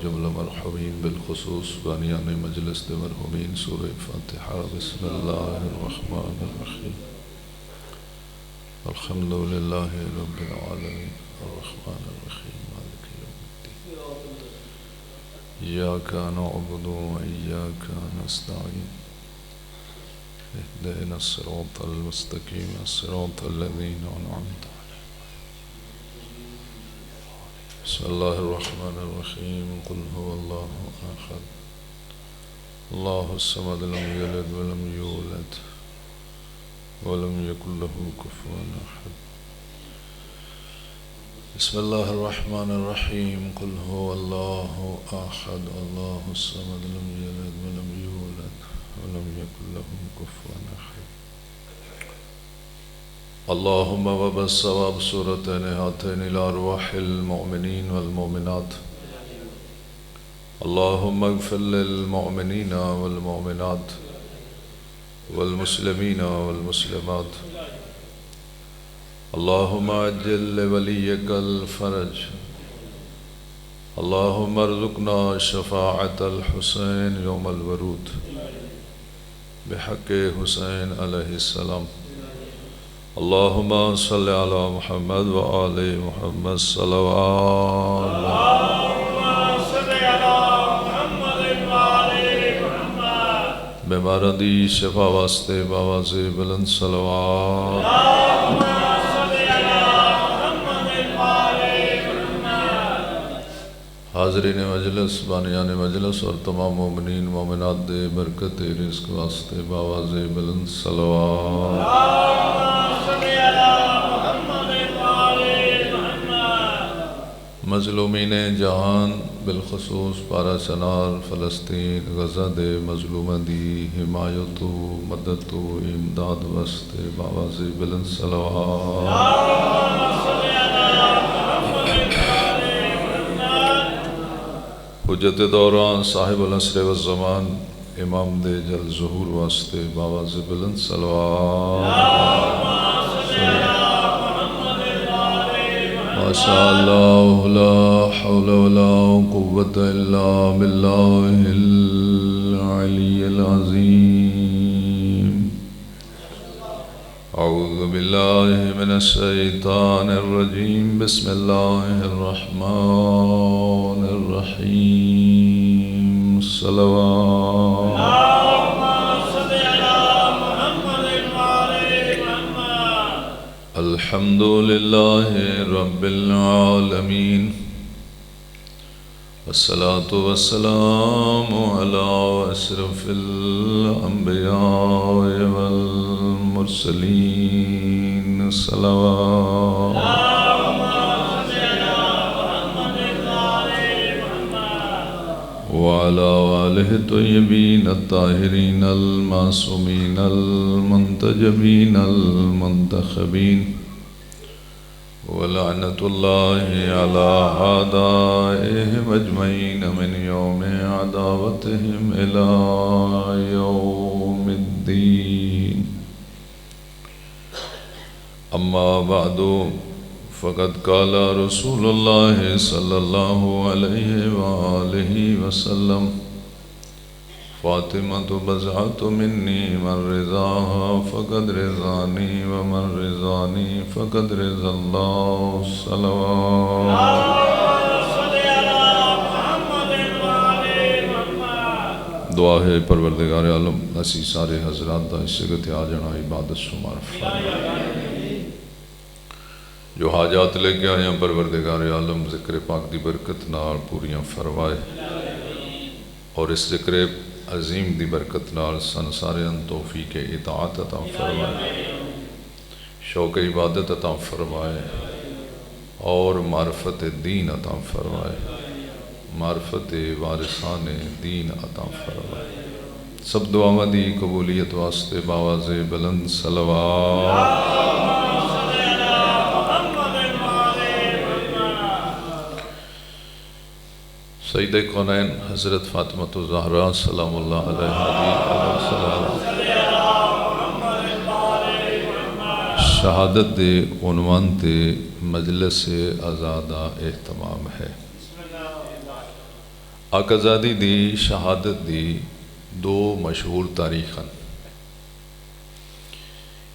جملہ مرحومین بالخصوص بانیان مجلس دے مرحومین سورہ فاتحہ بسم اللہ الرحمن الرحیم الحمدللہ رب العالمین الرحمن الرحیم مالک یوم الدین ایاک نعبد و ایاک نستعین اهدنا الصراط المستقیم صراط الذین انعمت بسم اللہ الرحمن الرحیم قل هو اللہ احد اللہ الصمد لم یلد ولم یولد ولم یکن له کفوا احد بسم اللہ الرحمن الرحیم قل هو اللہ احد اللہ الصمد لم یلد ولم یولد ولم یکن له کفوا احد اللهم وبالصواب سورتين هاتين إلى أرواح المؤمنين والمؤمنات اللهم اغفر للمؤمنين والمؤمنات والمسلمين والمسلمات اللهم عجل لوليك الفرج اللهم ارزقنا شفاعة الحسين يوم الورود بحق حسين عليه السلام اللهم صل على محمد وآل محمد صلوات اللهم صل على محمد وآل محمد بیماران دی شفا واسطے باواز بلند صلوات اللهم صل على محمد وآل محمد حاضرین مجلس بانیان مجلس اور تمام مومنین مومنات دے برکت رزق واسطے باواز بلند صلوات مظلومین جہان بالخصوص پارا چنار فلسطین غزہ دے مظلومہ دی حمایت و مدد و امداد واسطے باواز بلند صلوات حجت دوران صاحب العصر والزمان امام دے جل ظہور واسطے باواز بلند صلوات ماشاء اللہ لا حول ولا قوة الا باللہ العلی العظیم اعوذ باللہ من الشیطان الرجیم بسم اللہ الرحمن الرحیم صلوات الحمد للہ رب العالمین والصلاة والسلام علی اشرف الانبیاء والمرسلین صلوات وعلى آلہ الطیبین الطاہرین المعصومین المنتجبین المنتخبین ولعنت اللہ علی اعدائهم اجمعین من یوم عداوتهم الى یوم الدین اما بعد فقد قال رسول اللہ صلی اللہ علیہ وآلہ وسلم فاطمة بضعة منی من رضاها فقد رضانی ومن رضانی فقد رضا اللہ صلوات دعا ہے پروردگار عالم اسی سارے حضرات دا اس جگہ تے آ جانا عبادت شمار فرمائے جو حاجات لے کے آئیں پروردگار عالم ذکر پاک دی برکت نال پوریاں فرمائے اور اس ذکر عظیم دی برکت نال سنساریاں توفیق اطاعت عطا فرمائے شوق عبادت عطا فرمائے اور معرفت دین عطا فرمائے معرفت وارثان دین عطا فرمائے سب دعاواں دی قبولیت واسطے باواز بلند صلوات سید کونین حضرت فاطمۃ الزہرا سلام اللہ علیہ شہادت دے عنوان تے مجلس آزادہ اہتمام ہے آقازادی دی شہادت دی دو مشہور تاریخ ہیں،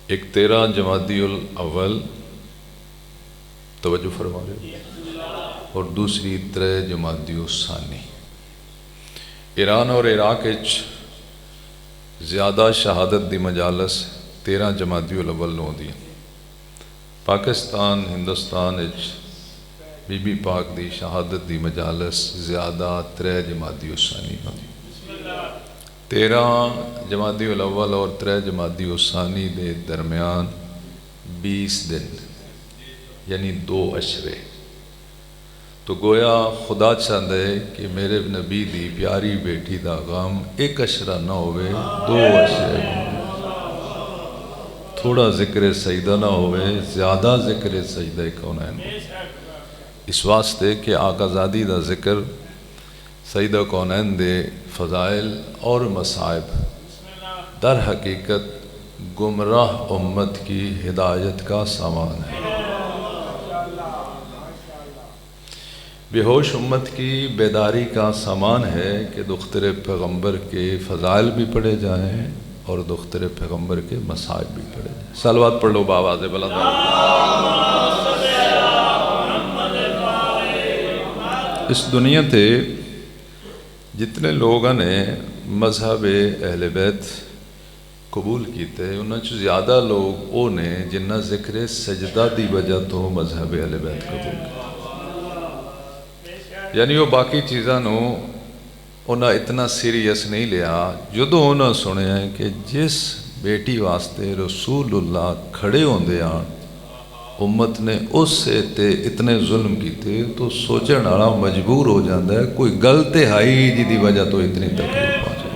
ایک 13 جمادی الاول توجہ فرما رہے اور دوسری 3 جمادی الثانی۔ ایران اور عراق زیادہ شہادت دی مجالس 13 جمادی الاول نو دی، پاکستان ہندوستان بی بی پاک دی شہادت دی مجالس زیادہ 3 جمادی الثانی نو دی۔ 13 جمادی الاول اور 3 جمادی الثانی دے درمیان 20 دن یعنی 2 عشرے، تو گویا خدا چاہتا ہے کہ میرے نبی دی پیاری بیٹی دا غم 1 عشرہ نہ ہوئے، 2 عشرے، تھوڑا ذکر سجدہ نہ ہوئے، زیادہ ذکر سجدہ کونین، اس واسطے کہ آقازادی دا ذکر سجدہ کونین دے فضائل اور مصائب در حقیقت گمراہ امت کی ہدایت کا سامان ہے، بے ہوش امت کی بیداری کا سامان ہے کہ دختر پیغمبر کے فضائل بھی پڑھے جائیں اور دختر پیغمبر کے مصائب بھی پڑھے جائیں۔ صلوات پڑھ لو بآواز بلند۔ اس دنیا تے جتنے لوگوں نے مذہب اہل بیت قبول کیتے انہاں چ زیادہ لوگ وہ نے جنہ ذکر سجدہ دی وجہ تو مذہب اہل بیت قبول کیتے، یعنی وہ باقی چیزاں نو انہاں اتنا سیریس نہیں لیا جدو انہاں سنیا ہے کہ جس بیٹی واسطے رسول اللہ کھڑے ہوندے آن امت نے اس سے تے اتنے ظلم کیتے تو سوچن والا مجبور ہو جاتا ہے کوئی غلط ہائی جی دی وجہ تو اتنی تکلیف پہنچے،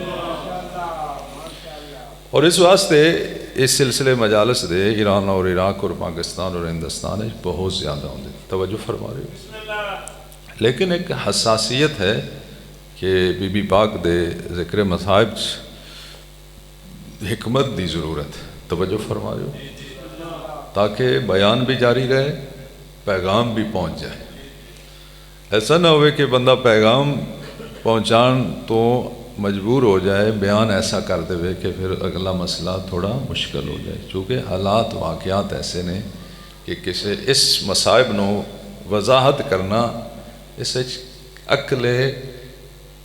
اور اس واسطے اس سلسلے مجالس دے ایران اور عراق اور پاکستان اور ہندوستان بہت زیادہ ہوندے، توجہ فرما رہے ہو، لیکن ایک حساسیت ہے کہ بی بی پاک دے ذکر مصائب حکمت دی ضرورت، توجہ فرما رہے ہو، تاکہ بیان بھی جاری رہے، پیغام بھی پہنچ جائے۔ ایسا نہ ہوئے کہ بندہ پیغام پہنچان تو مجبور ہو جائے بیان ایسا کر دے کہ پھر اگلا مسئلہ تھوڑا مشکل ہو جائے، چونکہ حالات واقعات ایسے نے کہ کسی اس مصائب نو وضاحت کرنا اس عقل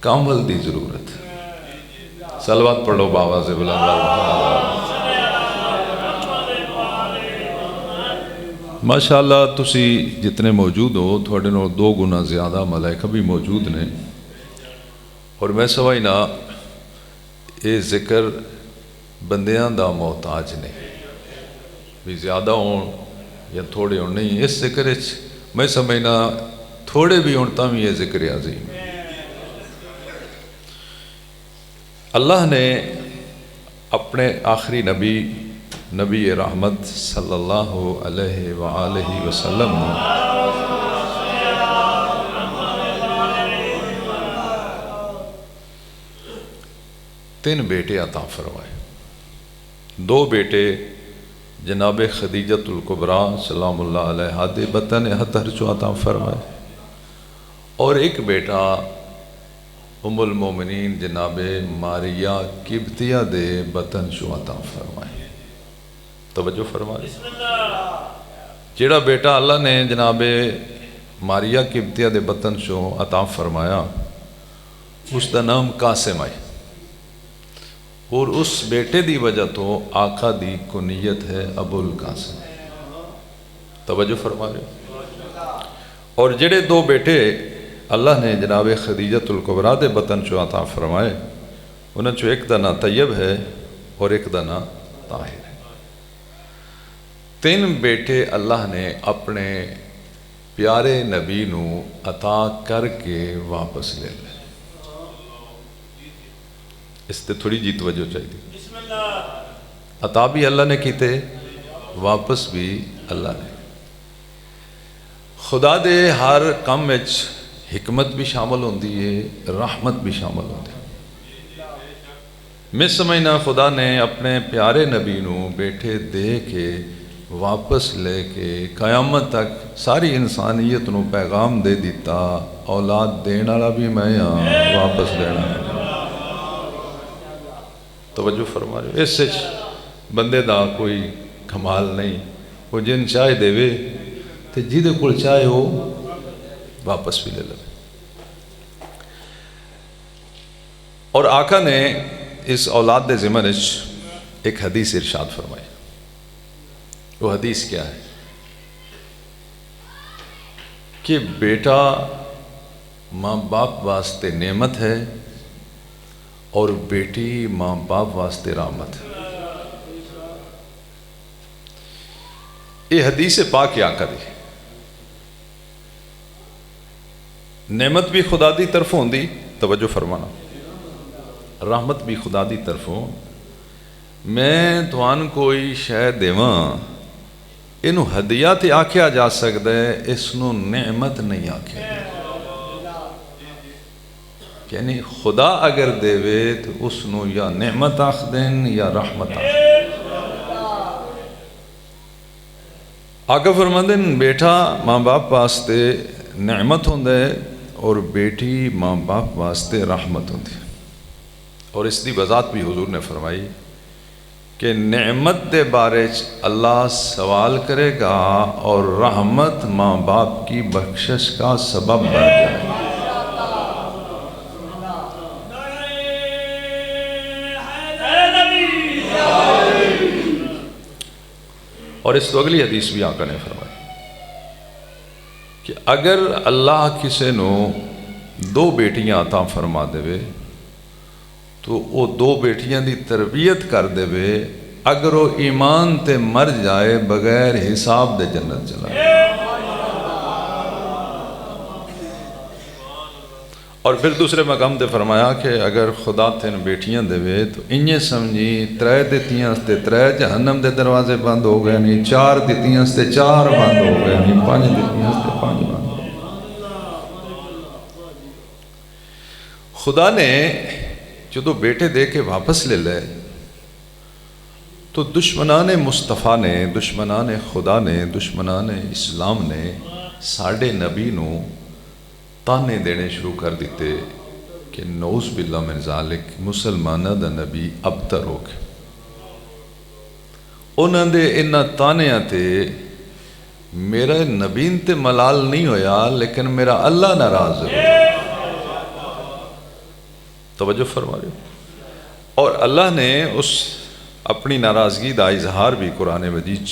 کامل دی ضرورت۔ صلوات پڑھو بآواز بلند۔ ماشاءاللہ تسی جتنے موجود ہو تھوڑے نو 2 گنا زیادہ ملائکہ بھی موجود نے، اور میں سمجھنا یہ ذکر بندیاں دا محتاج نہیں بھی زیادہ ہون یا تھوڑے ہون، نہیں، اس ذکر میں سمجھنا تھوڑے بھی ہونتا بھی یہ ذکر عظیم۔ اللہ نے اپنے آخری نبی رحمت صلی اللہ علیہ وآلہ وسلم 3 بیٹے عطا فرمائے، 2 بیٹے جناب خدیجۃ الکبریٰ سلام اللہ علیہ دے بطن حتر چو عطا فرمائے، اور ایک بیٹا ام المومنین جناب ماریہ قبطیہ دے بطن چو عطا فرمائے، توجہ فرمائے۔ جیڑا بیٹا اللہ نے جناب ماریہ قبطیہ دے بطن چو عطا فرمایا اس دا نام قاسم ہے، اور اس بیٹے دی وجہ تو آقا دی کنیت ہے ابو القاسم، توجہ فرما رہے۔ اور جڑے 2 بیٹے اللہ نے جناب خدیجۃ الکبریٰ دے بطن چو عطا فرمائے انہاں چو ایک دا نام طیب ہے اور ایک دا نام طاہر ہے۔ 3 بیٹے اللہ نے اپنے پیارے نبی نو عطا کر کے واپس لے لے، اس تے تھوڑی جی توجہ چاہیے، عطا بھی اللہ نے کیتے واپس بھی اللہ نے۔ خدا دے ہر کام وچ حکمت بھی شامل ہوندی ہے، رحمت بھی شامل ہوندی ہے۔ میں سمجھنا خدا نے اپنے پیارے نبی نو بیٹھے دے کے واپس لے کے قیامت تک ساری انسانیت نو پیغام دے دیتا اولاد دین والا بھی میں ہاں واپس لینا. توجہ فرما رہے ہو؟ اس سے بندے دا کوئی کمال نہیں. وہ جن چاہے دے تو جہدے کول چاہے وہ واپس بھی لے لے. اور آقا نے اس اولاد دے ضمن ایک حدیث ارشاد فرمائی. وہ حدیث کیا ہے کہ بیٹا ماں باپ واسطے نعمت ہے اور بیٹی ماں باپ واسطے رحمت ہے. یہ حدیث پاک آقا دی. نعمت بھی خدا دی طرف ہوندی، توجہ فرمانا، رحمت بھی خدا دی طرفوں. میں توان کوئی شے دیواں اینو ہدیہ تے آکھیا جا سکتا ہے، اس نو نعمت نہیں آکھیا. یعنی خدا اگر دے تو اس نو یا نعمت آکھ دین یا رحمت آکھ دین. آقا فرماندے بیٹا ماں باپ واسطے نعمت ہوندے اور بیٹی ماں باپ واسطے رحمت ہوندی. اور اس دی وضاحت بھی حضور نے فرمائی کہ نعمت دے بارے اللہ سوال کرے گا اور رحمت ماں باپ کی بخشش کا سبب بن جائے گا. اور اس تو اگلی حدیث بھی آقا نے فرمائی کہ اگر اللہ کسے نو 2 بیٹیاں عطا فرما دے تو وہ 2 بیٹیاں دی تربیت کر دے اگر وہ ایمان تے مر جائے بغیر حساب دے جنت چلا جائے. اور پھر دوسرے مقام تے فرمایا کہ اگر خدا تین بیٹیاں دے تو انہیں سمجھی 3 دیتیاں سے 3 جہنم دے دروازے بند ہو گئے نہیں، 4 دیتیاں سے 4 بند ہو گئے نہیں، 5 دیتیاں سے 5 بند ہو گئے. خدا نے جدو بیٹے دے کے واپس لے لے تو دشمنان مصطفیٰ نے، دشمنان خدا نے، دشمنان اسلام نے ساڑھے نبی نو تانے دینے شروع کر دیتے کہ نعوذ باللہ من ذالک مسلمانہ دا نبی ابتر ہو گئے. انہوں نے انہاں تانیاں تے میرا نبین تے ملال نہیں ہویا لیکن میرا اللہ ناراض ہو. توجہ فرما رہے ہو؟ اور اللہ نے اس اپنی ناراضگی دا اظہار بھی قرآن مجید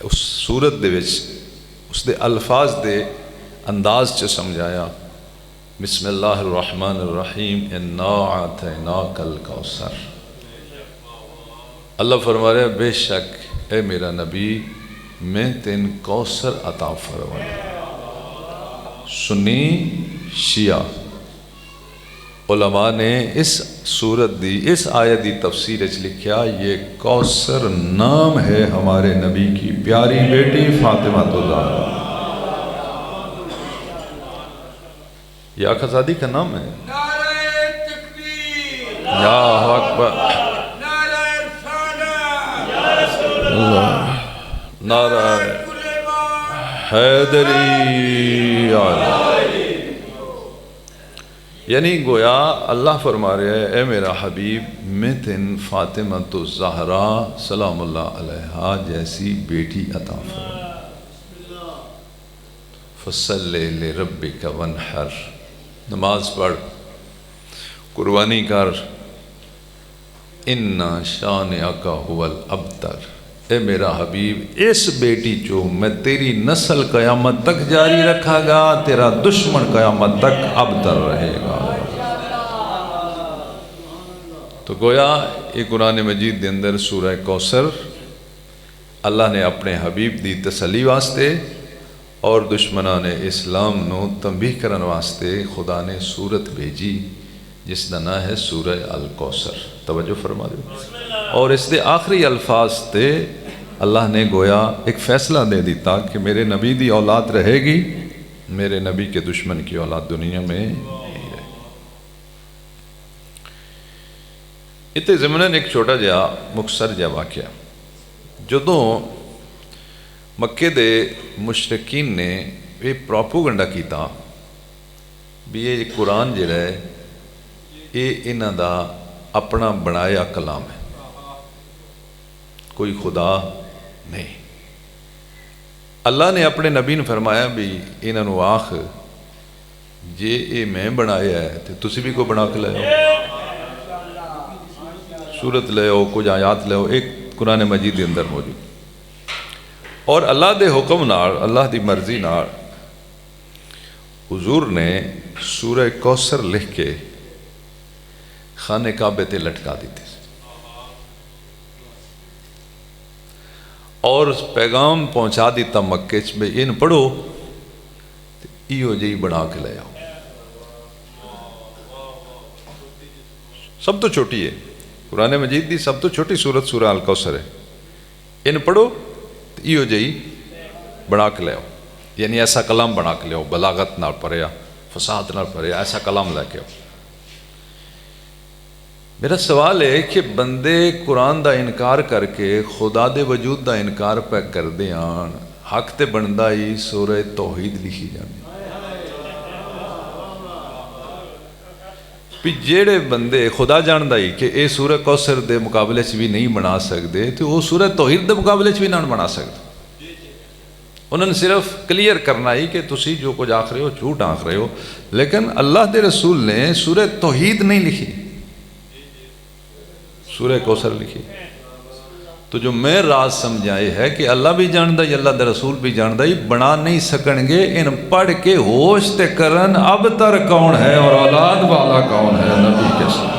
اس سورت دے وچ اس دے الفاظ دے انداز چ سمجھایا. بسم اللہ الرحمن الرحیم انا اعطیناک الکوثر. اللہ فرما رہے بے شک اے میرا نبی میں تین کوثر عطا فرمایا. سنی شیعہ علماء نے اس سورت دی اس آیت دی تفسیر اچ لکھیا یہ کوثر نام ہے ہمارے نبی کی پیاری بیٹی فاطمہ الزہرا. یہ آقا زادی کا نام ہے. نعرہ تکبیر، یا اکبر، نعرہ رسالت، یا رسول اللہ، نعرہ حیدری. یعنی گویا اللہ فرما رہے ہیں اے میرا حبیب میں تین فاطمہ الزہرا سلام اللہ علیہا جیسی بیٹی عطا فرما. فصلی لربک وانحر، نماز پڑھ، قربانی کر. انا شانئک ھو الابتر. اے میرا حبیب اس بیٹی جو میں تیری نسل قیامت تک جاری رکھا گا، تیرا دشمن قیامت تک ابتر رہے گا. تو گویا یہ قرآن مجید دے اندر سورہ کوثر اللہ نے اپنے حبیب دی تسلی واسطے اور دشمنان اسلام نو تنبیہ کرن واسطے خدا نے سورت بھیجی جس کا نام ہے سورہ الکوثر. توجہ فرما دو. اور اس دے آخری الفاظ تے اللہ نے گویا ایک فیصلہ دے دیتا کہ میرے نبی دی اولاد رہے گی، میرے نبی کے دشمن کی اولاد دنیا میں نہیں رہے. اتنے ضمناً ایک چھوٹا جہا مختصر جہا واقعہ. جدوں مکے دے مشرکین نے یہ پروپوگنڈا کیتا بھی یہ قرآن جڑا ہے یہ انہاں دا اپنا بنایا کلام ہے، کوئی خدا نہیں۔ اللہ نے اپنے نبی نے فرمایا بھی انہاں نو آخ جے یہ میں بنایا ہے تو تسی بھی کوئی بنا کے لے آؤ، سورت لے آؤ، کچھ آیات لے آؤ، ایک قرآن مجید دے اندر موجود۔ اور اللہ دے حکم نال، اللہ دی مرضی نال حضور نے سورہ کوثر لکھ کے خانہ کعبے تے لٹکا دیتے اور اس پیغام پہنچا دیتا مکے چ میں ان پڑھو ایو جی بنا کے لے آؤ۔ سب تو چھوٹی ہے قرآن مجید دی سب تو چھوٹی سورت سورہ الکوثر ہے، ان پڑھو ایو جی بنا کے لے آؤ، یعنی ایسا کلام بنا کے لے آؤ، بلاغت نال پڑھیا، فصاحت نال پڑھیا، ایسا کلام لے کے آؤ۔ میرا سوال ہے کہ بندے قرآن دا انکار کر کے خدا دے وجود دا انکار پہ کر دے آن، حق تے بندہ ہی سورہ توحید لکھی جانے بھی جیڑے بندے خدا جان دا ہی کہ اے سورہ کوثر دے مقابلے سے بھی نہیں بنا سکتے تو وہ سورہ توحید دے مقابلے سے بھی نہیں بنا سکتے۔ انہوں نے صرف کلیئر کرنا ہی کہ تسی جو کچھ آخ رہے ہو جھوٹ آخ رہے ہو، لیکن اللہ دے رسول نے سورہ توحید نہیں لکھی، سورہ کوثر لکھی۔ تو جو میں راز سمجھائے ہے کہ اللہ بھی جاندہ ہی اللہ دے رسول بھی جاندہ ہی بنا نہیں سکن گے، ان پڑھ کے ہوش تے کرن اب تر کون ہے اور اولاد والا کون ہے نبی کے ساتھ۔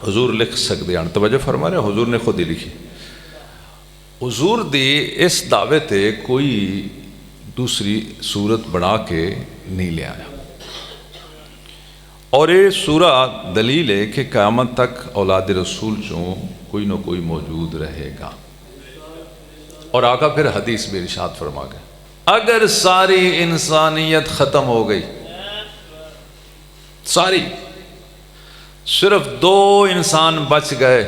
حضور لکھ سکتے ہیں، توجہ فرما رہے ہیں، حضور نے خود ہی لکھی۔ حضور دی اس دعوے تے کوئی دوسری صورت بنا کے نہیں لے آیا، اور یہ سورہ دلیل ہے کہ قیامت تک اولاد رسول چوں کوئی نہ کوئی موجود رہے گا۔ اور آقا پھر حدیث میں ارشاد فرما گئے اگر ساری انسانیت ختم ہو گئی، ساری، صرف 2 انسان بچ گئے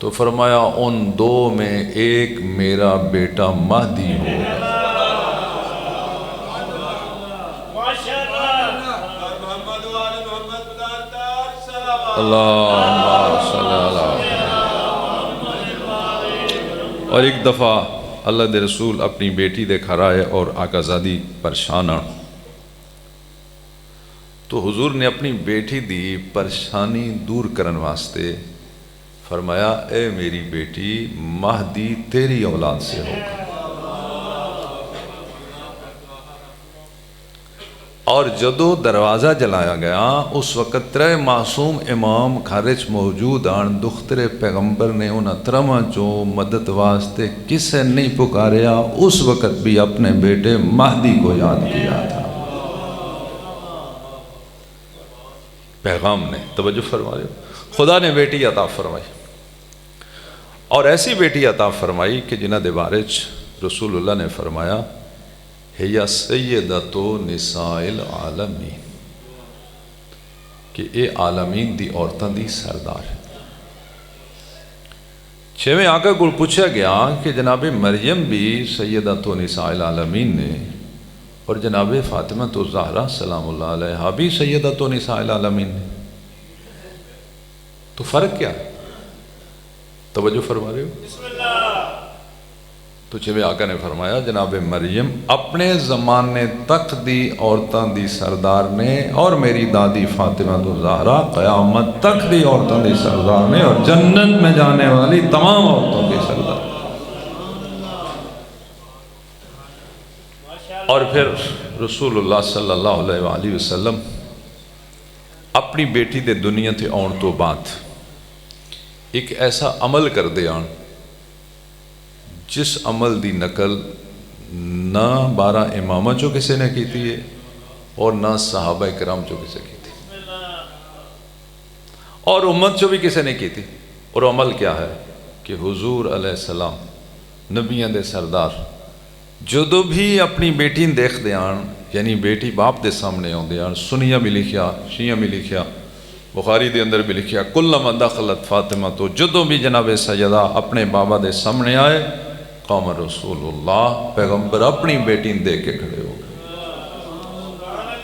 تو فرمایا ان 2 میں ایک میرا بیٹا مہدی ہوگا۔ اللہ صلی اللہ۔ اور ایک دفعہ اللہ دے رسول اپنی بیٹی دے گھر آئے اور آقا زادی پریشان آن، تو حضور نے اپنی بیٹی دی پریشانی دور کرن واسطے فرمایا اے میری بیٹی مہدی تیری اولاد سے ہوگا۔ اور جدو دروازہ جلایا گیا اس وقت 3 معصوم امام گھرچ موجود آن، دختر پیغمبر نے انہاں 3 جو مدد واسطے کسے نہیں پکاریا، اس وقت بھی اپنے بیٹے مہدی کو یاد کیا تھا۔ پیغام نے، توجہ فرما رہے ہو، خدا نے بیٹی عطا فرمائی، اور ایسی بیٹی عطا فرمائی کہ جنہ دے بارے رسول اللہ نے فرمایا ہیا سیدۃ نساء العالمین، کہ اے عالمین دی عورتاں دی سردار ہے۔ 6ویں آقا کو پوچھا گیا کہ جناب مریم بھی سیدۃ نساء العالمین نے، اور جناب فاطمہ الزہرا سلام اللہ علیہا بھی سیدۃ نساء العالمین نے، تو فرق کیا؟ توجہ فرما رہے ہو؟ تو 6ویں آقا نے فرمایا جناب مریم اپنے زمانے تک دی عورتاں دی سردار نے، اور میری دادی فاطمہ الزہرا قیامت تک دی عورتاں دی سردار نے، اور جنت میں جانے والی تمام عورتوں کی سردار۔ اور پھر رسول اللہ صلی اللہ علیہ وآلہ وسلم اپنی بیٹی دے دنیا تے آن تو بعد ایک ایسا عمل کر دے آن جس عمل دی نقل نہ 12 امامہ چو کسے نے کی تھی اور نہ صحابہ کرام چو کسے کی تھی اور امت چو بھی کسے نے کی تھی۔ اور عمل کیا ہے کہ حضور علیہ السلام نبیان دے سردار جدو بھی اپنی بیٹی دیکھ دے آن یعنی بیٹی باپ دے سامنے آندے ہیں. سنیہ بھی لکھیا, شیعہ بھی لکھیا, بخاری دے اندر بھی لکھیا, کلما دخلت فاطمہ تو جدوں بھی جناب سیدہ اپنے بابا دے سامنے آئے, قام رسول اللہ, پیغمبر اپنی بیٹی دیکھ کے کھڑے ہو گئے.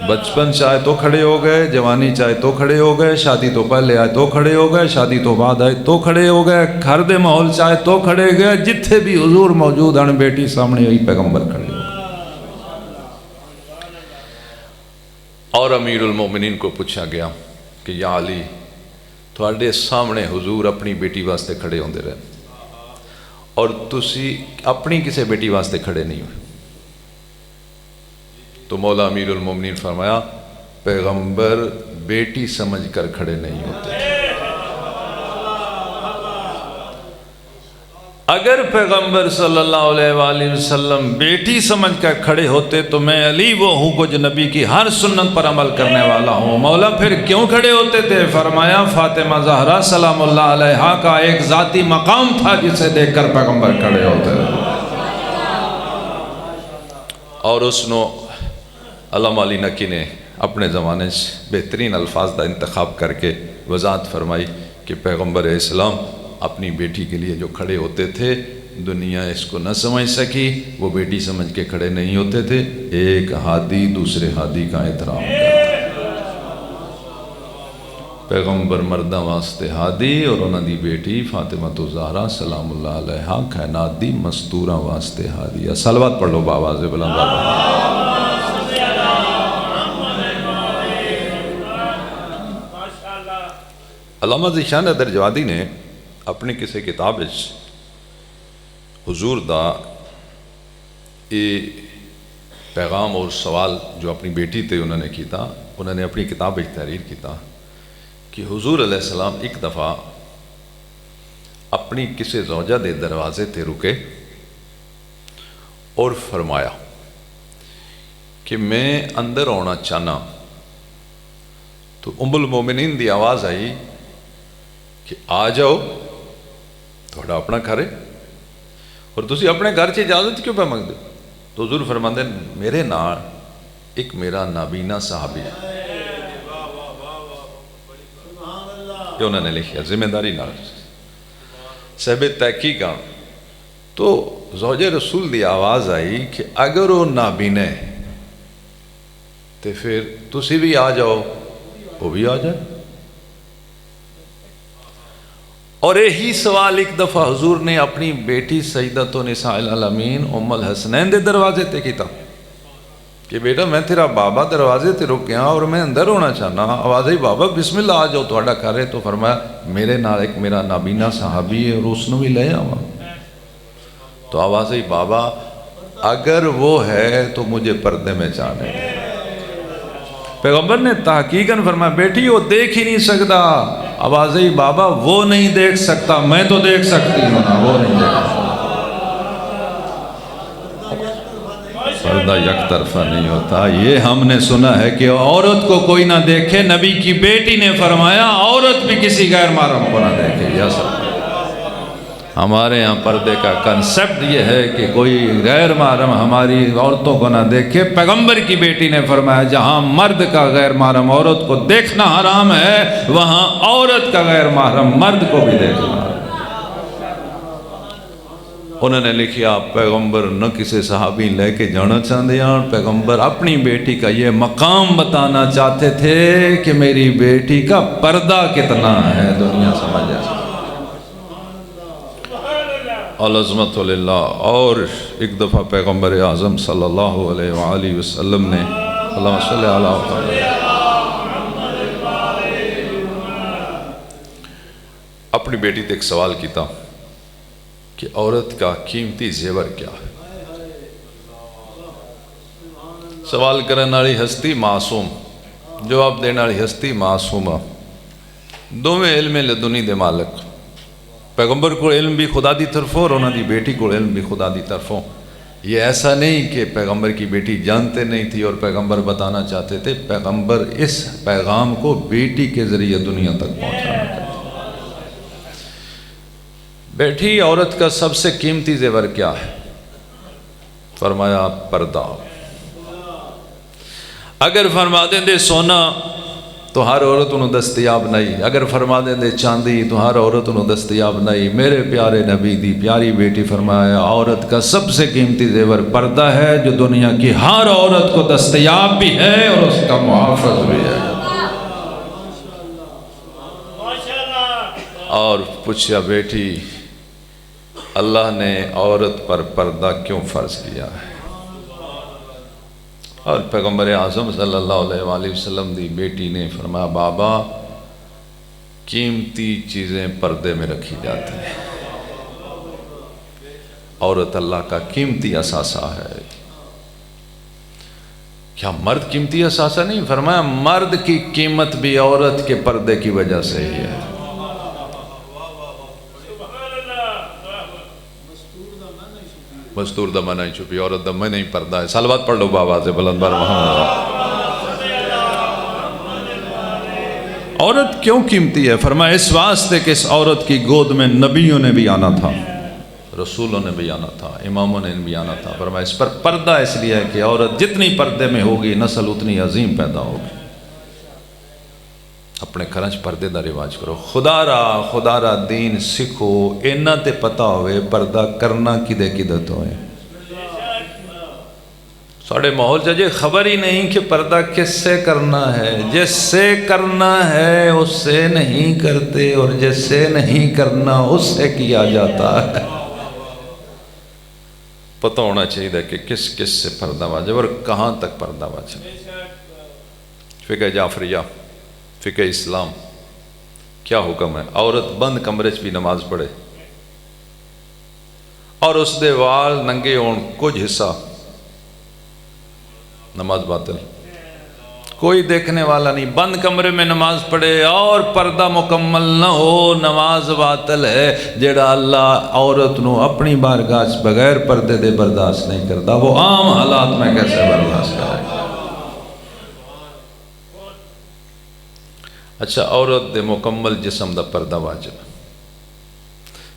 بچپن چاہے تو کھڑے ہو گئے, جوانی چاہے تو کھڑے ہو گئے, شادی تو پہلے آئے تو کھڑے ہو گئے, شادی تو بعد آئے تو کھڑے ہو گئے, گھر دے ماحول چاہے تو کھڑے گئے, جتھے بھی حضور موجود ہیں بیٹی سامنے ہوئی پیغمبر کھڑے ہو گئے. اور امیر المومنین کو پوچھا گیا کہ یا علی تھوڑے سامنے حضور اپنی بیٹی واسطے کھڑے ہوندے رہے اور تسی اپنی کسے بیٹی واسطے کھڑے نہیں ہوئے. تو مولا امیر المومنین فرمایا پیغمبر بیٹی سمجھ کر کھڑے نہیں ہوتے. اگر پیغمبر صلی اللہ علیہ وآلہ وسلم بیٹی سمجھ کر کھڑے ہوتے تو میں علی وہ ہوں کو جو نبی کی ہر سنت پر عمل کرنے والا ہوں. مولا پھر کیوں کھڑے ہوتے تھے؟ فرمایا فاطمہ زہرا سلام اللہ علیہا کا ایک ذاتی مقام تھا جسے دیکھ کر پیغمبر کھڑے ہوتے تھے. اور اس نو علامہ علی نقی نے اپنے زمانے سے بہترین الفاظ کا انتخاب کر کے وضاحت فرمائی کہ پیغمبر اسلام اپنی بیٹی کے لیے جو کھڑے ہوتے تھے دنیا اس کو نہ سمجھ سکی, وہ بیٹی سمجھ کے کھڑے نہیں ہوتے تھے, ایک ہادی دوسرے ہادی کا احترام کرتے. پیغمبر مردہ واسطے ہادی اور انہوں دی بیٹی فاطمہ زہرا سلام اللہ علیہا کائنات دی مستورہ واسطے ہادی. صلوات پڑھ لو بآواز بلند. علامہ ذیشان درجوادی نے اپنی کسی کتاب حضور دا یہ پیغام اور سوال جو اپنی بیٹی تے انہوں نے کیتا, انہوں نے اپنی کتاب تحریر کیتا کہ حضور علیہ السلام ایک دفعہ اپنی کسی زوجہ دے دروازے تے رکے اور فرمایا کہ میں اندر ہونا چاہنا. تو ام المومنین دی آواز آئی کہ آ جاؤ, تھوڑا اپنا گھر ہے اور تسی اپنے گھر سے اجازت کیوں پہ منگتے ہو؟ تو حضور فرماندے میرے نال ایک میرا نابینا صحابی یہ انہوں نے لکھیا ذمہ داری نال صاحب تحقیق. تو زوج رسول دی آواز آئی کہ اگر وہ نابینا ہے تو پھر تسی بھی آ جاؤ, وہ بھی آ جائے. اور یہی سوال ایک دفعہ حضور نے اپنی بیٹی سیدۃ نساء العالمین ام الحسنین دے دروازے تے کیتا کہ بیٹا میں تیرا بابا دروازے تے رکیا اور میں اندر ہونا چاہنا. آواز آئی بابا بسم اللہ آ جاؤ تھوڑا گھر ہے. تو فرمایا میرے نال ایک میرا نابینا صحابی ہے اور اس نے بھی لے آوا. تو آواز آئی بابا اگر وہ ہے تو مجھے پردے میں جانے. پیغمبر نے تحقیقاً فرمایا بیٹی وہ دیکھ ہی نہیں سکتا. آواز آئی بابا وہ نہیں دیکھ سکتا, میں تو دیکھ سکتی ہوں نا, وہ نہیں دیکھ سکتا. پردہ یک طرفہ نہیں ہوتا. یہ ہم نے سنا ہے کہ عورت کو کوئی نہ دیکھے, نبی کی بیٹی نے فرمایا عورت بھی کسی غیر محرم کو نہ دیکھے. یا سب ہمارے ہاں پردے کا کنسپٹ یہ ہے کہ کوئی غیر محرم ہماری عورتوں کو نہ دیکھے. پیغمبر کی بیٹی نے فرمایا جہاں مرد کا غیر محرم عورت کو دیکھنا حرام ہے وہاں عورت کا غیر محرم مرد کو بھی دیکھنا حرام. انہوں نے لکھیا پیغمبر نہ کسی صحابی لے کے جانا چاہتے ہیں, پیغمبر اپنی بیٹی کا یہ مقام بتانا چاہتے تھے کہ میری بیٹی کا پردہ کتنا ہے, دنیا سمجھ جائے. العظمت للہ. اور ایک دفعہ پیغمبر اعظم صلی اللہ علیہ وآلہ وسلم نے اللہم صلی علیہ وسلم اپنی بیٹی تے ایک سوال کیتا کہ عورت کا قیمتی زیور کیا ہے. سوال کرنے والی ہستی معصوم, جواب دینے والی ہستی معصومہ, دونوں علم لدنی دے مالک. پیغمبر کو علم بھی خدا دی طرفوں اور انہوں دی بیٹی کو علم بھی خدا دی طرفوں. یہ ایسا نہیں کہ پیغمبر کی بیٹی جانتے نہیں تھی اور پیغمبر بتانا چاہتے تھے. پیغمبر اس پیغام کو بیٹی کے ذریعے دنیا تک پہنچانا چاہتے. بیٹی عورت کا سب سے قیمتی زیور کیا ہے؟ فرمایا پردہ. اگر فرما دیں دے سونا تو ہر عورت انہوں دستیاب نہیں، اگر فرما دیں دے چاندی تو ہر عورت انہوں دستیاب نہیں۔ میرے پیارے نبی دی پیاری بیٹی فرمایا عورت کا سب سے قیمتی زیور پردہ ہے، جو دنیا کی ہر عورت کو دستیاب بھی ہے اور اس کا محافظ بھی ہے۔ اور پوچھا بیٹی اللہ نے عورت پر پردہ کیوں فرض کیا ہے؟ اور پیغمبر اعظم صلی اللہ علیہ وآلہ وسلم دی بیٹی نے فرمایا بابا قیمتی چیزیں پردے میں رکھی جاتی ہیں، عورت اللہ کا قیمتی اثاثہ ہے۔ کیا مرد قیمتی اثاثہ نہیں؟ فرمایا مرد کی قیمت بھی عورت کے پردے کی وجہ سے ہی ہے۔ مستور دمہ نہیں چھپی، عورت دمہ نہیں پردہ ہے۔ صلوات پڑھ لو بابا سے بلند بار محمد۔ عورت کیوں قیمتی ہے؟ فرمایا اس واسطے کہ اس عورت کی گود میں نبیوں نے بھی آنا تھا، رسولوں نے بھی آنا تھا، اماموں نے بھی آنا تھا۔ فرمایا اس پر پردہ اس لیے ہے کہ عورت جتنی پردے میں ہوگی نسل اتنی عظیم پیدا ہوگی۔ اپنے کرنچ پردے دا رواج کرو، خدا را دین سکھو، اینا تے پتہ ہوئے پردہ کرنا کدے کدت ہوئے۔ ساڑھے ماحول چاہیے خبر ہی نہیں کہ پردہ کس سے کرنا ہے، جس سے کرنا ہے اس سے نہیں کرتے، اور جس سے نہیں کرنا اس سے کیا جاتا ہے۔ پتہ ہونا چاہیے کہ کس کس سے پردہ واجب اور کہاں تک پردہ واجب۔ فقہ جعفریہ، فقہ اسلام کیا حکم ہے؟ عورت بند کمرے چ بھی نماز پڑھے اور اس دے وال ننگے ہون کچھ حصہ، نماز باطل، کوئی دیکھنے والا نہیں، بند کمرے میں نماز پڑھے اور پردہ مکمل نہ ہو، نماز باطل ہے۔ جیڑا اللہ عورت نو اپنی بارگاہ بغیر پردے دے برداشت نہیں کرتا، وہ عام حالات میں کیسے برداشت کرے گا؟ اچھا عورت دے مکمل جسم دا پردہ واجب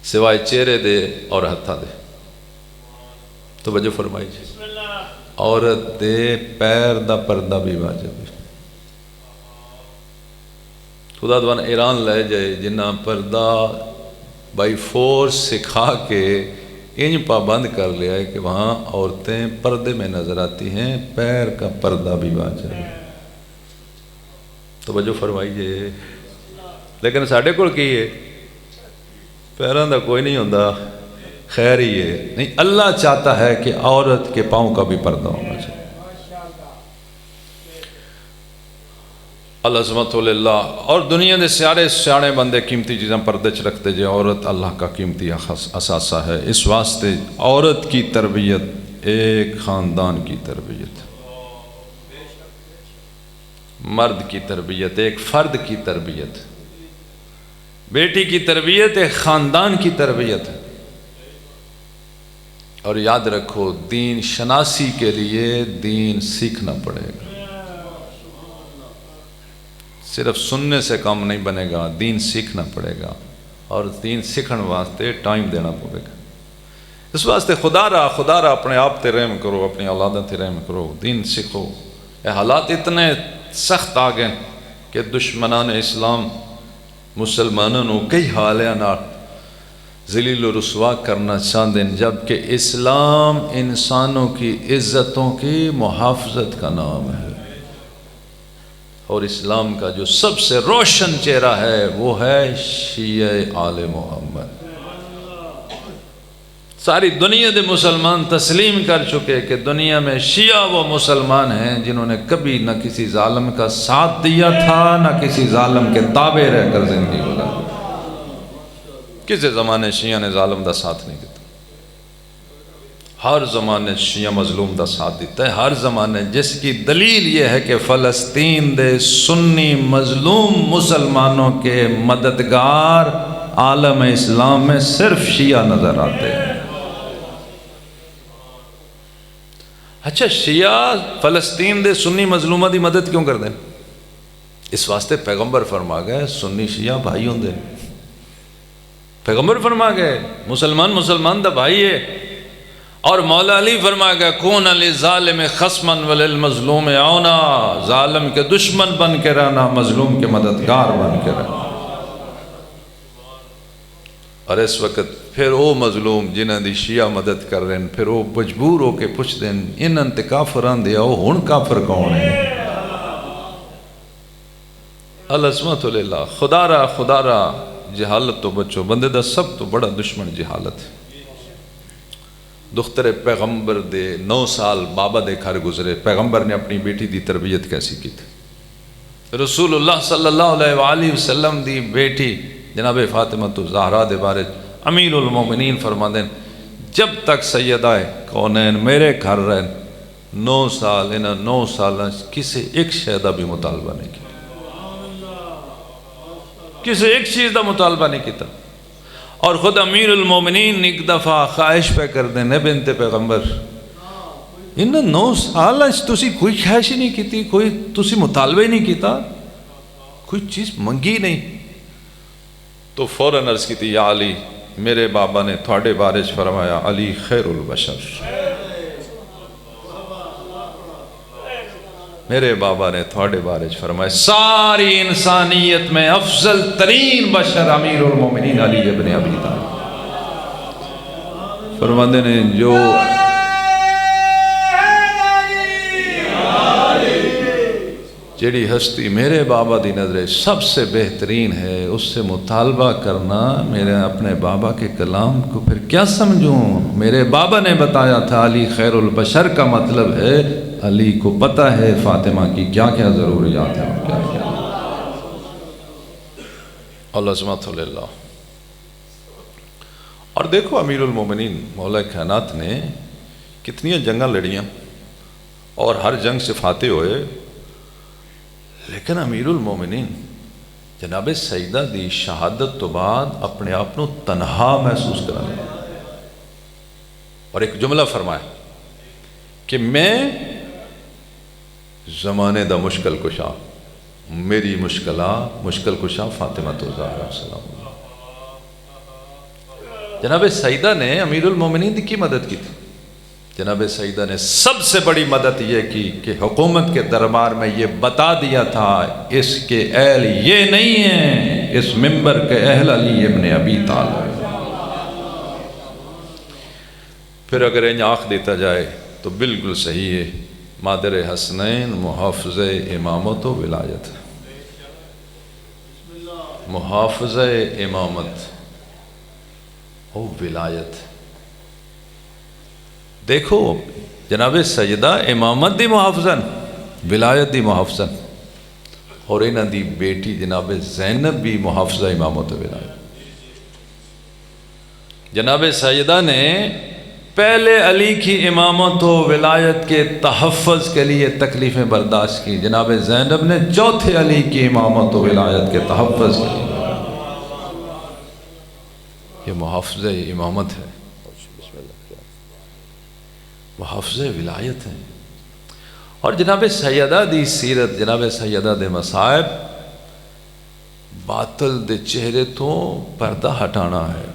سوائے چہرے دے اور ہتھا دے۔ توجہ فرمائی جی، عورت دے پیر دا پردہ بھی واجب ہے۔ خدا دوان ایران لے جائے جنہ پردہ بائی فورس سکھا کے انج پابند کر لیا ہے کہ وہاں عورتیں پردے میں نظر آتی ہیں، پیر کا پردہ بھی واجب ہے۔ توجہ فرمائیے، لیکن ساڑھے کو کی ہے پیران دا کوئی نہیں ہوندہ، خیر ہی ہے نہیں۔ اللہ چاہتا ہے کہ عورت کے پاؤں کا بھی پردہ ہونا چاہیے۔ العظمت للہ۔ اور دنیا دے سیاڑے بندے قیمتی چیزاں پردے چ رکھتے جے، عورت اللہ کا قیمتی اثاثہ ہے۔ اس واسطے عورت کی تربیت ایک خاندان کی تربیت، مرد کی تربیت ایک فرد کی تربیت، بیٹی کی تربیت ایک خاندان کی تربیت ہے۔ اور یاد رکھو دین شناسی کے لیے دین سیکھنا پڑے گا، صرف سننے سے کام نہیں بنے گا، دین سیکھنا پڑے گا، اور دین سیکھن واسطے ٹائم دینا پڑے گا۔ اس واسطے خدا را اپنے آپ تے رحم کرو، اپنی اولادیں تے رحم کرو، دین سیکھو۔ یہ حالات اتنے سخت آ گئے کہ دشمنان اسلام مسلمانوں کئی حالیاں ذلیل و رسوا کرنا چاہتے ہیں، جبکہ اسلام انسانوں کی عزتوں کی محافظت کا نام ہے، اور اسلام کا جو سب سے روشن چہرہ ہے وہ ہے شیعہ آل محمد۔ ساری دنیا دے مسلمان تسلیم کر چکے کہ دنیا میں شیعہ وہ مسلمان ہیں جنہوں نے کبھی نہ کسی ظالم کا ساتھ دیا تھا، نہ کسی ظالم کے تابع رہ کر زندگی گزاری۔ کسی زمانے شیعہ نے ظالم دا ساتھ نہیں دیتا، ہر زمانے شیعہ مظلوم دا ساتھ دیتا ہے، ہر زمانے، جس کی دلیل یہ ہے کہ فلسطین دے سنی مظلوم مسلمانوں کے مددگار عالم اسلام میں صرف شیعہ نظر آتے ہیں۔ اچھا شیعہ فلسطین دے سنی مظلومہ دی مدد کیوں کر دیں؟ اس واسطے پیغمبر فرما گئے سنی شیعہ بھائی ہوں دے، پیغمبر فرما گئے مسلمان دا بھائی ہے، اور مولا علی فرمایا گیا کون للظالم خصما وللمظلوم عونا، ظالم کے دشمن بن کے رہنا، مظلوم کے مددگار بن کے رہنا۔ اور اس وقت پھر وہ مظلوم جنہاں دی شیعہ مدد کر رہے ہیں، پھر وہ مجبور ہو کے پوچھ دیں انہاں تے کافران دے آؤ ہن کافر کون ہے؟ العظمت للہ۔ خدا را جہالت تو بچو، بندے دا سب تو بڑا دشمن جہالت ہے۔ دختر پیغمبر دے 9 سال بابا دے گھر گزرے، پیغمبر نے اپنی بیٹی دی تربیت کیسی کی تھی؟ رسول اللہ صلی اللہ علیہ وآلہ وسلم دی بیٹی جناب فاطمہ الزہرا دے بارے امیر المومنین فرما دیں جب تک سیدہ کونین میرے گھر رہن 9 سال انہاں 9 سال کسی ایک شہدہ بھی مطالبہ نہیں کیا، کسی ایک چیز دا مطالبہ نہیں کیتا۔ اور خود امیر المومنین ایک دفعہ خواہش پہ کر دیں بنت پیغمبر انہاں 9 سال تسی کوئی خواہش ہی نہیں کیتی، کوئی تسی مطالبہ ہی نہیں کیتا، کوئی چیز منگی نہیں؟ تو فوراً عرض کی تھی یا علی میرے بابا نے تھوڑے بارے فرمایا علی خیر البشر، میرے بابا نے تھوڑے بارے فرمایا ساری انسانیت میں افضل ترین بشر امیر المومنین علی ابن ابی طالب۔ فرماتے نے جو جیڑی ہستی میرے بابا دی نظر سب سے بہترین ہے اس سے مطالبہ کرنا میرے اپنے بابا کے کلام کو پھر کیا سمجھوں؟ میرے بابا نے بتایا تھا علی خیر البشر کا مطلب ہے علی کو پتہ ہے فاطمہ کی کیا کیا ضروریات ہیں، کیا کیا۔ العظمت للہ۔ اور دیکھو امیر المومنین مولا کائنات نے کتنی جنگاں لڑیاں اور ہر جنگ سے فاتح ہوئے، لیکن امیر المومنین جناب سیدہ دی شہادت تو بعد اپنے آپ کو تنہا محسوس کرانے اور ایک جملہ فرمایا کہ میں زمانے دا مشکل کشا، میری مشکل کشا فاطمہ الزہرا سلام اللہ۔ جناب سیدہ نے امیر المومنین کی مدد کی تھی، جناب سیدہ نے سب سے بڑی مدد یہ کی کہ حکومت کے دربار میں یہ بتا دیا تھا اس کے اہل یہ نہیں ہیں، اس ممبر کے اہل علی ابن ابی طالب۔ پھر اگر انہیں آنکھ دیتا جائے تو بالکل صحیح ہے، مادر حسنین محافظ امامت و ولایت، محافظ امامت و ولایت۔ دیکھو جناب سیدہ امامت دی محافظن ولایت دی محافظن، اور انہاں دی بیٹی جناب زینب بھی محافظہ امامت و ولایت۔ جناب سیدہ نے پہلے علی کی امامت و ولایت کے تحفظ کے لیے تکلیفیں برداشت کی، جناب زینب نے چوتھے علی کی امامت و ولایت کے تحفظ کے لیے۔ یہ محافظ امامت ہے، محافظ ولایت ہیں۔ اور جناب سیدہ دی سیرت، جناب سیدہ دے مصائب، باطل دے چہرے تو پردہ ہٹانا ہے۔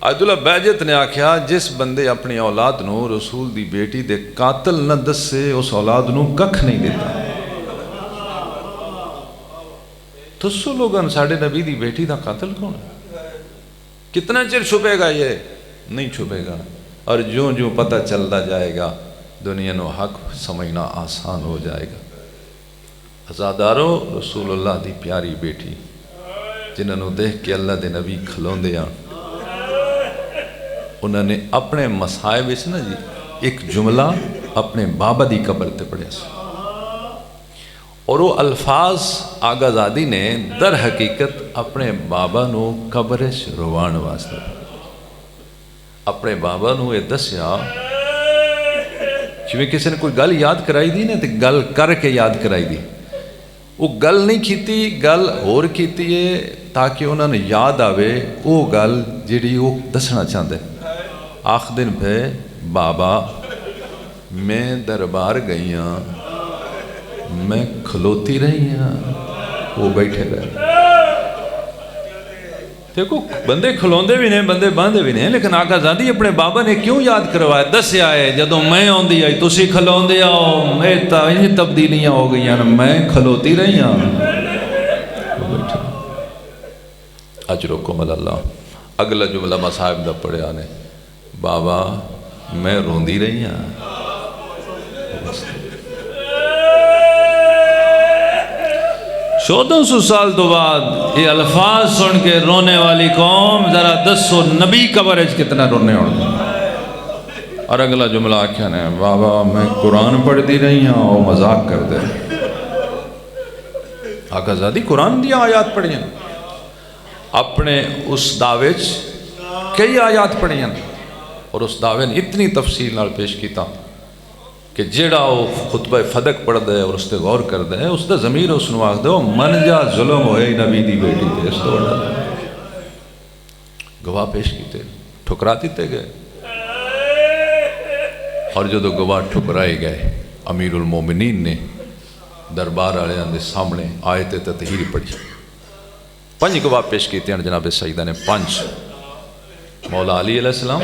عبد اللہ بیجت نے آکھیا جس بندے اپنی اولاد نو رسول دی بیٹی دے قاتل نہ دسے اس اولاد نو ککھ نہیں دیتا۔ تسو لوگاں ساڑھے نبی دی بیٹی دا قاتل کون ہے؟ کتنا چر چھپے گا؟ یہ نہیں چھپے گا، اور جوں جوں پتہ چلتا جائے گا دنیا نو حق سمجھنا آسان ہو جائے گا۔ عزادارو رسول اللہ دی پیاری بیٹی جنہوں نے دیکھ کے اللہ دے نبی کھلون دیا، انہوں نے اپنے مسائب اس نا جی ایک جملہ اپنے بابا دی قبر تے پڑھیا سی، اور وہ الفاظ آغا زادی نے در حقیقت اپنے بابا نو قبر روان واسطے اپنے بابا نو یہ دسیا جویں کسی نے کوئی گل یاد کرائی دی نا تے گل کر کے یاد کرائی دی، وہ گل نہیں کیتی، گل اور کیتی ہے تاکہ انہوں نے یاد آوے وہ گل جیڑی وہ دسنا چاہتے۔ آخ دن پہ بابا میں دربار گئی ہاں، میں کھلوتی رہی ہاں، وہ بیٹھے رہے، دیکھو بندے کھلوندے بھی نے بندے باندھے بھی نے، لیکن آقا زادی اپنے بابا نے کیوں یاد کروایا؟ دسیا ہے جدوں میں آندی آئی تسی کھلوندے آؤ، میں انج تبدیلیاں ہو گئی ہیں، میں کھلوتی رہی ہوں۔ اجرکم اللہ۔ اگلا جملہ مصاحب دا پڑھیا نے، بابا میں روندی رہی ہوں۔ 1400 سال تو بعد یہ الفاظ سن کے رونے والی قوم ذرا دسو نبی قبر وچ کتنا رونے ہونے۔ اور اگلا جملہ آکھیا نے، بابا میں قرآن پڑھ دی رہی ہوں، وہ مذاق کر دے۔ آقا زادی قرآن دیا آیات پڑھی ہیں، اپنے اس دعوے کئی آیات پڑھی ہیں، اور اس دعوے نے اتنی تفصیل نال پیش کیتا کہ جیڑا وہ خطبہ فدق پڑھ دے اور اس تے غور کر دے، اس دا ضمیر اس نو آکھ دے وہ من جا ظلم ہوئے نبی دی بیٹی تے، اس تو بڑا گواہ پیش کیتے، ٹھکرا دیتے گئے۔ اور جدو گواہ ٹھکرائے گئے، امیر المومنین نے دربار والے دے سامنے آیت تطہیر پڑھی، 5 گواہ پیش کیتے ہیں جناب سیدہ نے، 5 مولا علی علیہ السلام،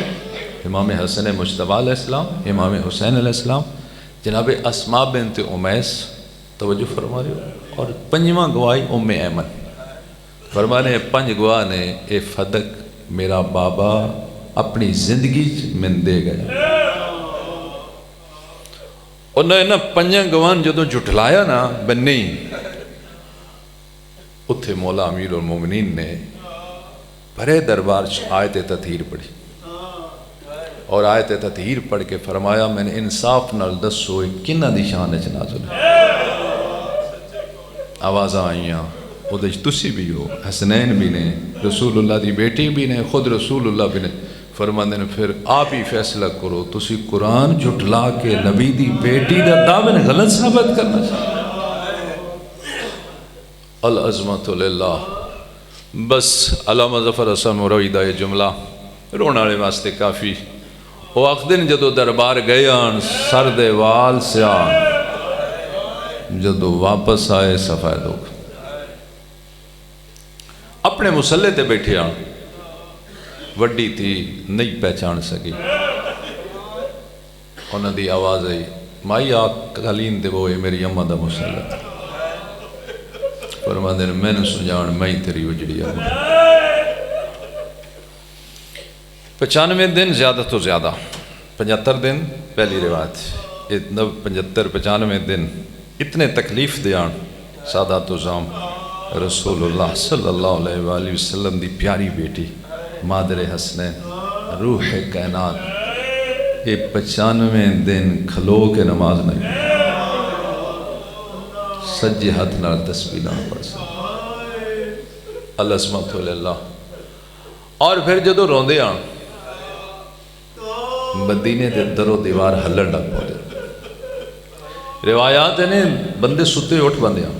امام حسن مجتبی علیہ السلام، امام حسین علیہ السلام، جناب اسماء بنت امیس، توجہ فرما رہے ہو، اور 5واں گواہی ام ایمن۔ فرما رہے ہیں 5 گواہ نے اے فدق میرا بابا اپنی زندگی من دے گئے۔ انہوں نے 5 گواہن جدو جھٹلایا نا بنی، اتھے مولا امیر المومنین نے بھرے دربار آیت تطہیر پڑھی، اور آیت تطہیر پڑھ کے فرمایا میں نے انصاف نال دسو کنہ دی شان وچ نازل ہے۔ آوازاں آئیاں، وہ دے تسی بھی ہو، حسنین بھی نے، رسول اللہ دی بیٹی بھی نے، خود رسول اللہ بھی نے۔ فرماندے نے پھر آپ ہی فیصلہ کرو، تسی قرآن جھٹلا کے نبی دی بیٹی دا دعوے نے غلط ثابت کرنا چاہیے۔ العظمت للہ۔ بس علامہ ظفر حسن مروی دا یہ جملہ رونا والے واسطے کافی۔ وہ آخ دن جدو دربار گئے آن سر دے وال سیاہ، جدو واپس آئے سفید ہو، اپنے مسلح تے بیٹھے آن، وڈی تھی نہیں پہچان سکی، انہوں دی آواز آئی، مائی آگ قلین دے وہ میری امہ دا مسلح تھی۔ فرماندے نے میں نے سجان میں ہی تیری اجڑی امہ۔ 95 دن زیادہ تو زیادہ، 75 دن پہلی روایت، 75 95 دن اتنے تکلیف دیان سادات وزام رسول اللہ صلی اللہ علیہ وآلہ وسلم دی پیاری بیٹی مادر حسنین روح کائنات، یہ 95 دن کھلو کے نماز نہیں، سجے ہاتھ نال تسبیح نہ پڑھ سکتے، العظمت للہ۔ اور پھر جدو روندے آن مدینے دے در و دیوار ہلن لگ پہنچے، روایات نے بندے ستے اٹھ بندے آن،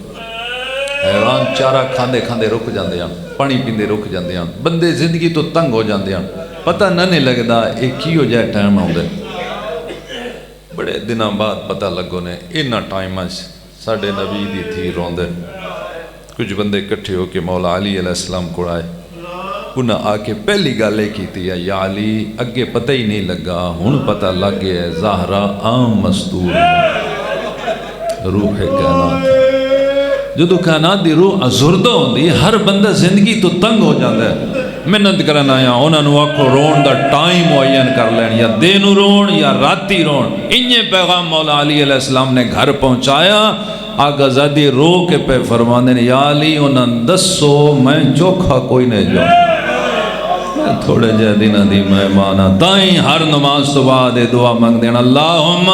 حیوان چارہ کھاندے کھاندے رک جاندے آن، پانی پیندے رک جاندے آن، بندے زندگی تو تنگ ہو جاندے آن، پتہ نہ نہیں لگدا ایک کی ہو جائے ٹائم آؤں دے۔ بڑے دنوں بعد پتہ لگو نے انہا ٹائم آج ساڑھے نبی دی تھی روندے، کچھ بندے کٹھے ہو کے مولا علی علیہ السلام کو آئے، انہاں آکے پہلی گالے کی تھی یا علی اگے پتہ ہی نہیں لگا، ہن پتہ لگ گیا زہرہ عام مستور روح کائنات۔ جدو کائنات دی روح ازردہ ہوندی ہر بندہ زندگی تو تنگ ہو جاندہ ہے، محنت کرنا آیا انہاں نو آکھو رون دا ٹائم معین کر لین، یا دینو رون یا راتی رون۔ انہیں پیغام مولا علی علیہ السلام نے گھر پہنچایا، آگا زادی رو کے پہ فرمانے نے یا علی انہاں دسو میں چوکھا کوئی نہیں جاؤں، تھوڑے جے دنہ دی مہمانا تائیں ہر نماز تو بعد دعا مانگ دینا، اللہم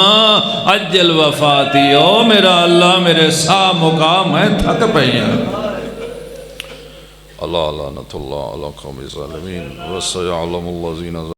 اجل وفاتی، او میرا اللہ میرے سا مقام ہے تھک پہیا۔ اللہ لعنت اللہ علی قوم الظالمین وسيعلم الذين